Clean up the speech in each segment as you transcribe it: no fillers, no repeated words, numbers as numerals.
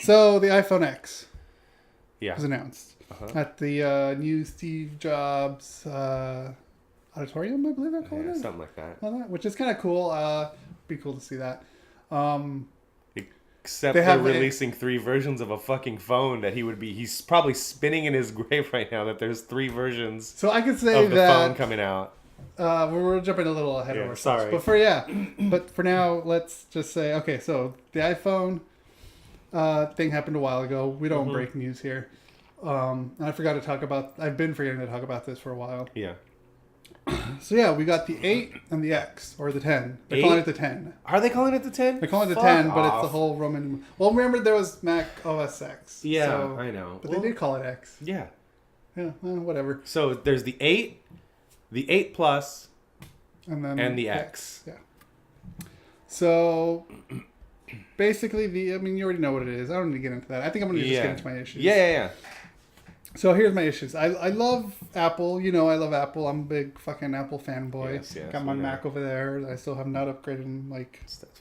So the iPhone X Yeah. was announced at the new Steve Jobs auditorium, I believe they're calling it. Something like that. Which is kind of cool. Be cool to see that. Except they're releasing 3 versions of a fucking phone that he's probably spinning in his grave right now that there's 3 versions so I could say of the that, phone coming out. We're jumping a little ahead of ourselves. Sorry. But for now, let's just say, okay, so the iPhone thing happened a while ago. We don't break news here. And I've been forgetting to talk about this for a while. Yeah. So yeah, we got the 8 and the X, or the 10. They're calling it the 10. Are they calling it the 10? They're calling it the 10, but it's the whole Roman... Well, remember there was Mac OS X. Yeah, so, I know. But they did call it X. Yeah. Yeah, whatever. So there's the 8, the 8 Plus, and the X. Yeah. So basically, you already know what it is. I don't need to get into that. I think I'm going to just get into my issues. Yeah. So here's my issues. I love Apple. You know I love Apple. I'm a big fucking Apple fanboy. Yes, got my Mac over there. I still have not upgraded in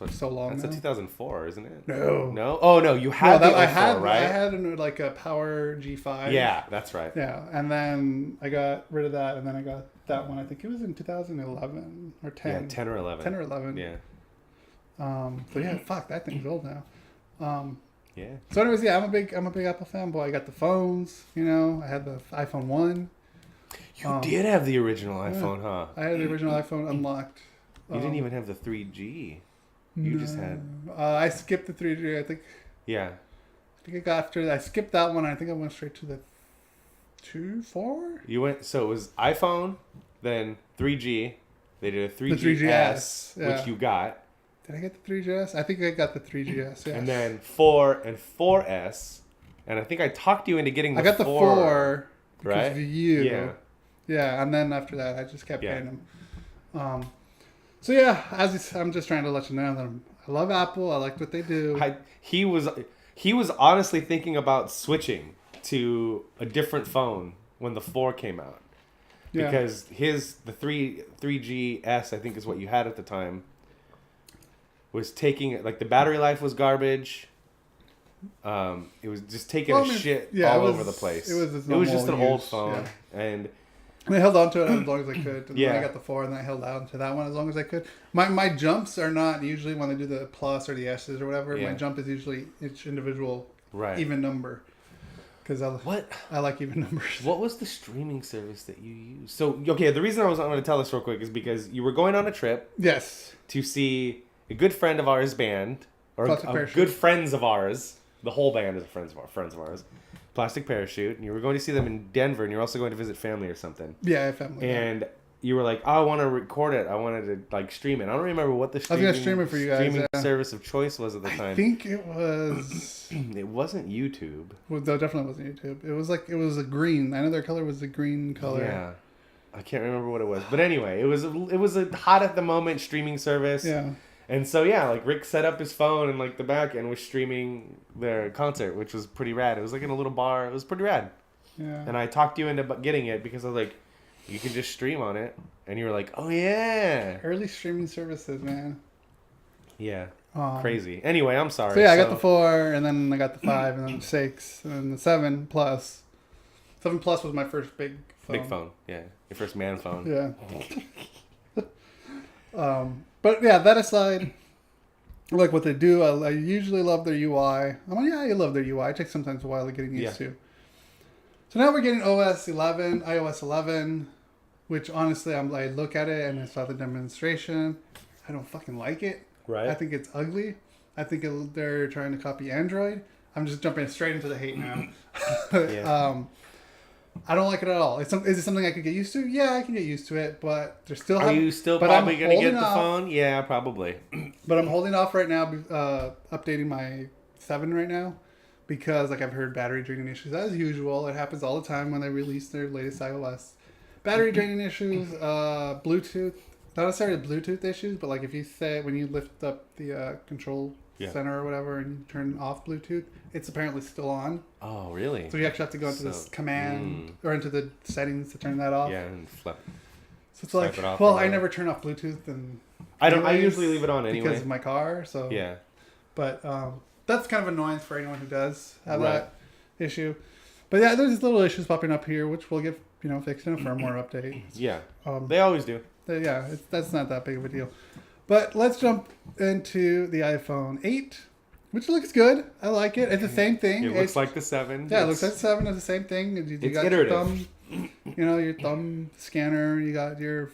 so long That's now. a 2004, isn't it? No. Oh, no. You had the 04, right? I had a Power G5. Yeah, that's right. Yeah, and then I got rid of that, and then I got that one. I think it was in 2011 or 10. Yeah, 10 or 11. 10 or 11. Yeah. So yeah, fuck, that thing's old now. Yeah. So anyways, yeah, I'm a big Apple fanboy. I got the phones, I had the iPhone 1. You did have the original iPhone, huh? I had the original iPhone unlocked. You didn't even have the 3G. You just had... I skipped the 3G, I think. Yeah. I think I got after that. I skipped that one. I think I went straight to the 4. You went... So it was iPhone, then 3G. They did a 3GS, the 3GS, which you got. Did I get the 3GS? I think I got the 3GS, yeah. And then 4 and 4S. And I think I talked you into getting the 4. I got the 4 because right? of you. Yeah. Yeah, and then after that, I just kept getting them. So yeah, I'm just trying to let you know that I love Apple. I like what they do. He was honestly thinking about switching to a different phone when the 4 came out. Yeah. Because the 3GS, I think is what you had at the time, was taking, like, the battery life was garbage. It was just taking shit all over the place. It was just an old phone. Yeah. And I held on to it as long as I could. And then I got the 4, and then I held on to that one as long as I could. My jumps are not usually when they do the Plus or the S's or whatever. Yeah. My jump is usually each individual even number. Because I like even numbers. What was the streaming service that you used? So, okay, the reason I'm going to tell this real quick is because you were going on a trip. Yes. To see a good friend of ours band. Or good friends of ours. The whole band is friends of ours. Plastic Parachute. And you were going to see them in Denver. And you're also going to visit family or something. Yeah, family. And you were like, I want to record it. I wanted to stream it. I don't remember what the streaming service of choice was at the time. I think it was... It wasn't YouTube. Well, no, definitely wasn't YouTube. It was a green. I know their color was the green color. Yeah. I can't remember what it was. But anyway, it was a hot at the moment streaming service. Yeah. And so, yeah, like Rick set up his phone and like the back end was streaming their concert, which was pretty rad. It was like in a little bar. It was pretty rad. Yeah. And I talked you into getting it because I was like, you can just stream on it. And you were like, oh, yeah. Early streaming services, man. Yeah. Crazy. Anyway, I'm sorry. So, yeah, I got the 4, and then I got the 5, and then the 6, and then the 7 Plus. 7 Plus was my first big phone. Big phone, yeah. Your first man phone. Yeah. But, yeah, that aside, I like what they do. I usually love their UI. I love their UI. It takes sometimes a while to getting used to. So now we're getting iOS 11, which honestly, I look at it and I saw the demonstration. I don't fucking like it. Right. I think it's ugly. I think they're trying to copy Android. I'm just jumping straight into the hate now. I don't like it at all. Is it something I could get used to? Yeah, I can get used to it, but there's still... Are you still probably going to get the phone? Yeah, probably. But I'm holding off right now, updating my 7 right now, because I've heard battery draining issues. As usual, it happens all the time when they release their latest iOS. Battery draining issues, Bluetooth, not necessarily Bluetooth issues, but if you say, when you lift up the control center or whatever and you turn off Bluetooth, it's apparently still on. Oh, really? So you actually have to go into this command or into the settings to turn that off. Yeah, and flip. So it's I never turn off Bluetooth, and I usually leave it on anyway because of my car. So yeah, but that's kind of annoying for anyone who does have Right. that issue. But yeah, there's little issues popping up here, which will get fixed in a firmware update. Yeah. Um, They always do. yeah, that's not that big of a deal. But let's jump into the iPhone 8, which looks good. I like it. It's the same thing. It looks like the 7. Yeah, it looks like the 7. It's the same thing. You It's got iterative. your thumb scanner. You got your,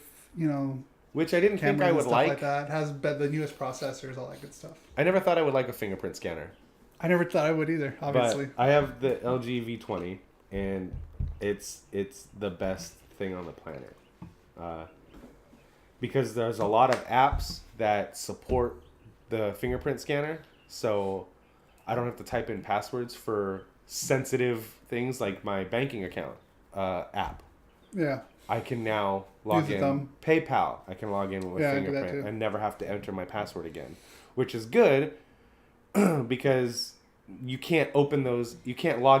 Which I didn't think cameras I and would stuff like. like that. It has the newest processors, all that good stuff. I never thought I would like a fingerprint scanner. I never thought I would either, obviously. But I have the LG V20, and it's the best thing on the planet. Because there's a lot of apps that support the fingerprint scanner, so I don't have to type in passwords for sensitive things like my banking account app. Yeah. I can now log Use the in thumb. PayPal. I can log in with Yeah, I do that fingerprint too. and never have to enter my password again, which is good because you can't log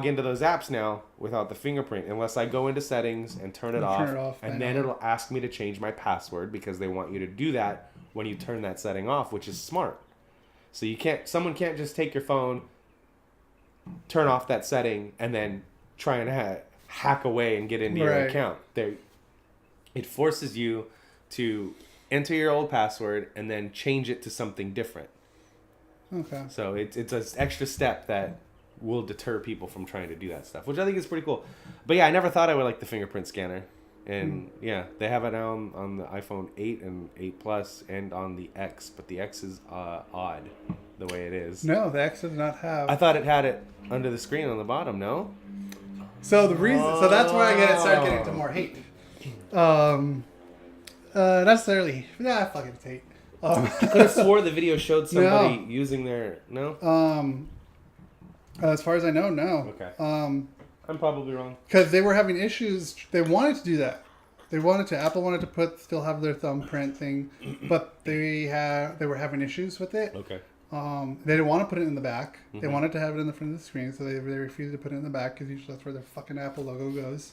into those apps now without the fingerprint unless I go into settings and turn it off, and then it'll ask me to change my password because they want you to do that when you turn that setting off, which is smart. So someone can't just take your phone, turn off that setting, and then try and hack away and get into your account. It forces you to enter your old password and then change it to something different. Okay. So it's an extra step that will deter people from trying to do that stuff, which I think is pretty cool. But yeah, I never thought I would like the fingerprint scanner. And yeah, they have it now on the iPhone 8 and 8 Plus and on the X, but the X is odd the way it is. No, the X does not have. I thought it had it under the screen on the bottom, no? So that's where I start getting to more hate. Necessarily, fuck it, it's hate. I could have swore the video showed somebody using their As far as I know, no. Okay. I'm probably wrong. Because they were having issues. They wanted to do that. Apple wanted to still have their thumbprint thing, but they were having issues with it. Okay. They didn't want to put it in the back. Mm-hmm. They wanted to have it in the front of the screen, so they refused to put it in the back because usually that's where their fucking Apple logo goes.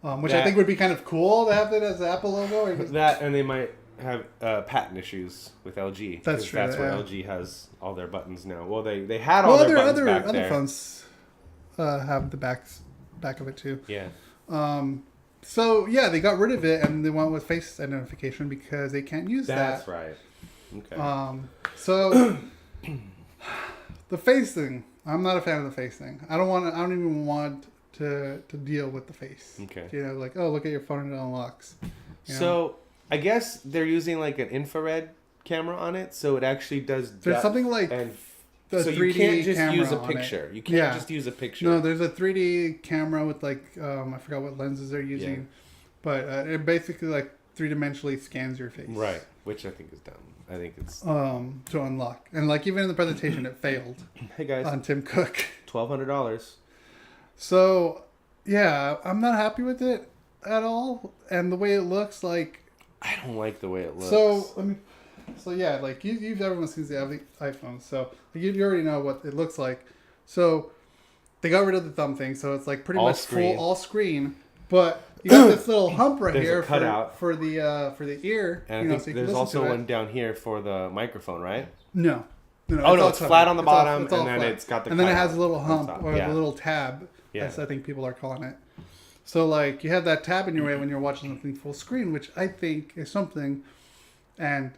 Which I think would be kind of cool to have it as the Apple logo. That, and they might have patent issues with LG. That's true. That's where LG has all their buttons now. Well, they had all their buttons back there. Other phones have the back of it too. Yeah. So yeah, they got rid of it and they went with face identification because they can't use that. That's right. Okay. So the face thing, I'm not a fan of the face thing. I don't even want to deal with the face. Okay. Like, oh, look at your phone and it unlocks. So I guess they're using like an infrared camera on it, so it actually does. There's something like so you can't just use a picture. You can't just use a picture. No, there's a 3D camera with like I forgot what lenses they're using, but it basically like 3-dimensionally scans your face. Right, which I think is dumb. I think it's to unlock, and like even in the presentation it failed. Hey guys, on Tim Cook. $1,200. So yeah, I'm not happy with it at all, and the way it looks like. I don't like the way it looks. So yeah, like everyone sees the iPhone, so you already know what it looks like. So they got rid of the thumb thing, so it's like pretty much full all screen. But you got this little hump right here for the ear. And I think there's also one down here for the microphone, right? No. Oh no, it's flat on the bottom, and then it's got the. And then it has a little hump or a little tab. Yeah. As I think people are calling it. So like you have that tab in your way when you're watching something full screen, which I think is something, and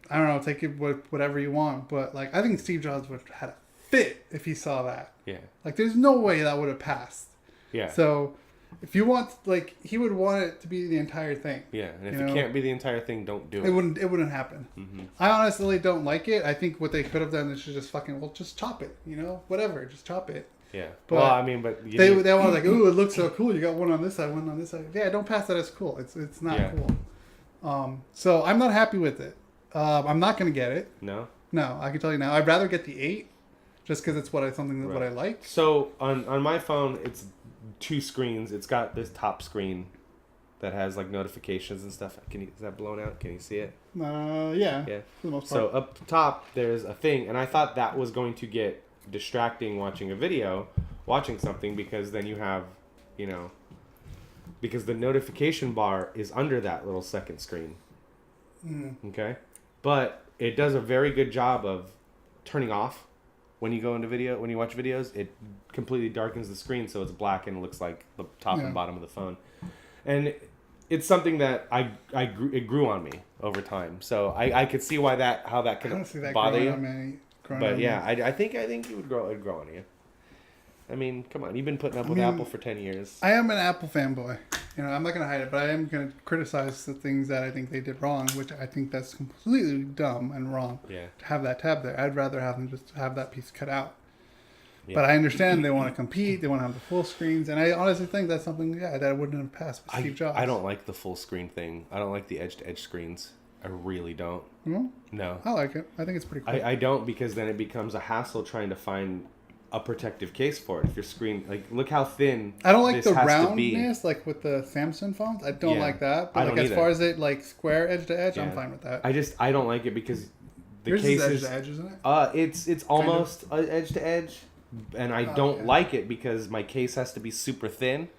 I don't know, take it with whatever you want, but like I think Steve Jobs would have had a fit if he saw that. Yeah. Like there's no way that would have passed. Yeah. So if you want, like, he would want it to be the entire thing. Yeah, and if it can't be the entire thing, don't do it. It wouldn't happen. Mm-hmm. I honestly don't like it. I think what they could have done is just just chop it. Whatever, just chop it. Yeah. But well, I mean, but they want like, ooh, it looks so cool. You got one on this side, one on this side. Yeah, don't pass that as cool. It's not cool. So I'm not happy with it. I'm not gonna get it. No, I can tell you now. I'd rather get the 8, just because it's what I like. So on my phone, it's 2 screens. It's got this top screen that has like notifications and stuff. Is that blown out? Can you see it? Yeah. For the most part. So up top there's a thing, and I thought that was going to get distracting watching something, because then you have, because the notification bar is under that little second screen. Okay, but it does a very good job of turning off when you when you watch videos. It completely darkens the screen, so it's black and it looks like the top and bottom of the phone. And it's something that it grew on me over time. So I could see how that could bother you. But yeah, I think it would grow on you. I mean, come on, you've been putting up with Apple for 10 years. I am an Apple fanboy. I'm not going to hide it, but I am going to criticize the things that I think they did wrong, which I think that's completely dumb and wrong. Yeah. To have that tab there. I'd rather have them just have that piece cut out. Yeah. But I understand they want to compete, they want to have the full screens, and I honestly think that's something that wouldn't have passed with Steve Jobs. I don't like the full screen thing. I don't like the edge-to-edge screens. I really don't. No. I like it. I think it's pretty cool. I don't, because then it becomes a hassle trying to find a protective case for it. If your screen, look how thin. I don't like the roundness, like with the Samsung phones. I don't like that. But as far as it square edge to edge, I'm fine with that. I don't like it because the Yours case is edge to edge, isn't it? It's almost edge to edge, and I don't like it because my case has to be super thin,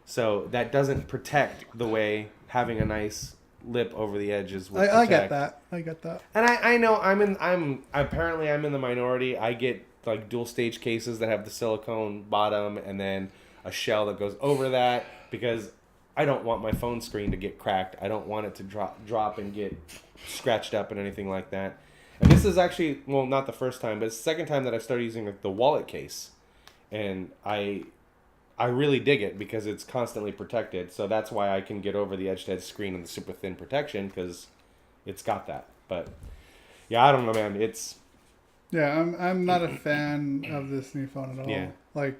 so that doesn't protect the way having a nice lip over the edges would protect. I get that. And I know I'm apparently in the minority. I get dual stage cases that have the silicone bottom and then a shell that goes over that, because I don't want my phone screen to get cracked. I don't want it to drop and get scratched up and anything like that. And this is actually, well, not the first time, but it's the second time that I've started using the wallet case. And I really dig it because it's constantly protected. So that's why I can get over the edge-to-edge screen and the super thin protection, because it's got that. But yeah, I don't know, man. Yeah, I'm not a fan of this new phone at all. Yeah. I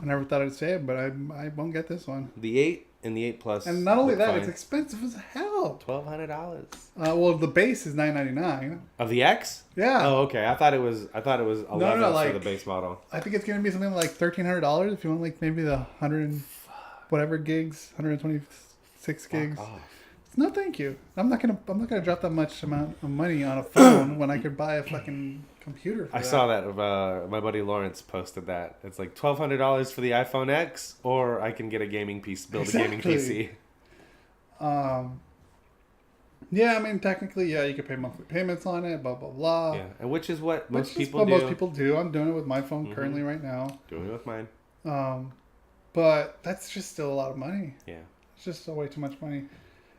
never thought I'd say it, but I won't get this one. The 8 and the 8 Plus. And not only that, it's expensive as hell. $1,200. Well, the base is $999. Of the X? Yeah. Oh, okay. I thought it was $11 for the base model. I think it's gonna be something like $1,300 if you want maybe the 100 whatever gigs, 126 gigs. No, thank you. I'm not gonna drop that much amount of money on a phone when I could buy a fucking computer. I saw that. My buddy Lawrence posted that. It's like $1,200 for the iPhone X, or I can get a gaming piece, a gaming PC. Yeah, I mean, technically, you could pay monthly payments on it, blah, blah, blah. Yeah, and which is what most people do. I'm doing it with my phone currently right now. Doing it with mine. But that's just still a lot of money. Yeah. It's just way too much money.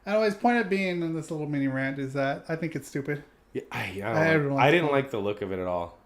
Anyways, point of being in this little mini rant is that I think it's stupid. Yeah, I didn't like the look of it at all.